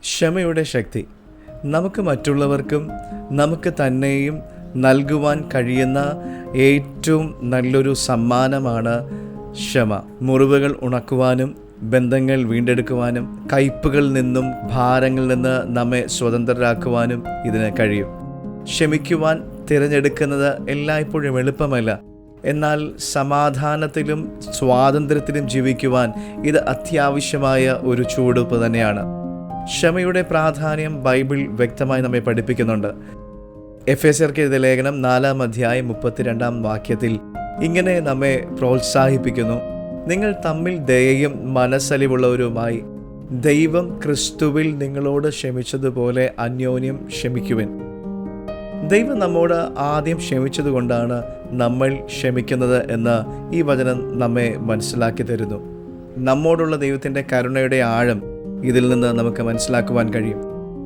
ക്ഷമയുടെ ശക്തി. നമുക്ക് മറ്റുള്ളവർക്കും നമുക്ക് തന്നെയും നൽകുവാൻ കഴിയുന്ന ഏറ്റവും നല്ലൊരു സമ്മാനമാണ് ക്ഷമ. മുറിവുകൾ ഉണക്കുവാനും ബന്ധങ്ങൾ വീണ്ടെടുക്കുവാനും കയ്പുകളിൽ നിന്നും ഭാരങ്ങളിൽ നിന്ന് നമ്മെ സ്വതന്ത്രരാക്കുവാനും ഇതിന് കഴിയും. ക്ഷമിക്കുവാൻ തിരഞ്ഞെടുക്കുന്നത് എല്ലായ്പ്പോഴും എളുപ്പമല്ല. എന്നാൽ സമാധാനത്തിലും സ്വാതന്ത്ര്യത്തിലും ജീവിക്കുവാൻ ഇത് അത്യാവശ്യമായ ഒരു ചുവടുവെപ്പ് തന്നെയാണ്. ക്ഷമയുടെ പ്രാധാന്യം ബൈബിൾ വ്യക്തമായി നമ്മെ പഠിപ്പിക്കുന്നുണ്ട്. എഫേസ്യർക്ക് എഴുതിയ ലേഖനം 4-ാം അധ്യായം 32-ാം വാക്യത്തിൽ ഇങ്ങനെ നമ്മെ പ്രോത്സാഹിപ്പിക്കുന്നു: നിങ്ങൾ തമ്മിൽ ദയയും മനസ്സലിവുള്ളവരുമായി ദൈവം ക്രിസ്തുവിൽ നിങ്ങളോട് ക്ഷമിച്ചതുപോലെ അന്യോന്യം ക്ഷമിക്കുവിൻ. ദൈവം നമ്മോട് ആദ്യം ക്ഷമിച്ചതുകൊണ്ടാണ് നമ്മൾ ക്ഷമിക്കുന്നത് എന്ന് ഈ വചനം നമ്മെ മനസ്സിലാക്കി തരുന്നു. നമ്മോടുള്ള ദൈവത്തിൻ്റെ കരുണയുടെ ആഴം ഇതിൽ നിന്ന് നമുക്ക് മനസ്സിലാക്കുവാൻ കഴിയും.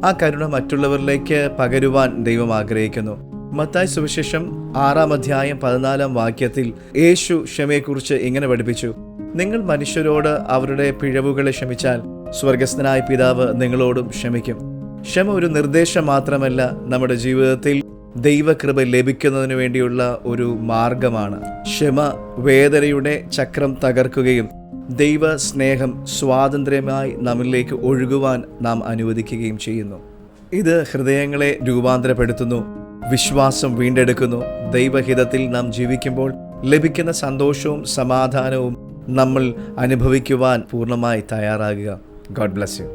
ആ കരുണ മറ്റുള്ളവരിലേക്ക് പകരുവാൻ ദൈവം ആഗ്രഹിക്കുന്നു. മത്തായി സുവിശേഷം 6-ാം അധ്യായം 14-ാം വാക്യത്തിൽ യേശു ക്ഷമയെക്കുറിച്ച് ഇങ്ങനെ പഠിപ്പിച്ചു: നിങ്ങൾ മനുഷ്യരോട് അവരുടെ പിഴവുകളെ ക്ഷമിച്ചാൽ സ്വർഗസ്ഥനായ പിതാവ് നിങ്ങളോടും ക്ഷമിക്കും. ക്ഷമ ഒരു നിർദ്ദേശം മാത്രമല്ല, നമ്മുടെ ജീവിതത്തിൽ ദൈവകൃപ ലഭിക്കുന്നതിന് വേണ്ടിയുള്ള ഒരു മാർഗമാണ്. ക്ഷമ വേദനയുടെ ചക്രം തകർക്കുകയും ദൈവ സ്നേഹം സ്വാതന്ത്ര്യമായി നമ്മിലേക്ക് ഒഴുകുവാൻ നാം അനുവദിക്കുകയും ചെയ്യുന്നു. ഇത് ഹൃദയങ്ങളെ രൂപാന്തരപ്പെടുത്തുന്നു, വിശ്വാസം വീണ്ടെടുക്കുന്നു. ദൈവഹിതത്തിൽ നാം ജീവിക്കുമ്പോൾ ലഭിക്കുന്ന സന്തോഷവും സമാധാനവും നമ്മൾ അനുഭവിക്കുവാൻ പൂർണ്ണമായി തയ്യാറാകുക. God bless you.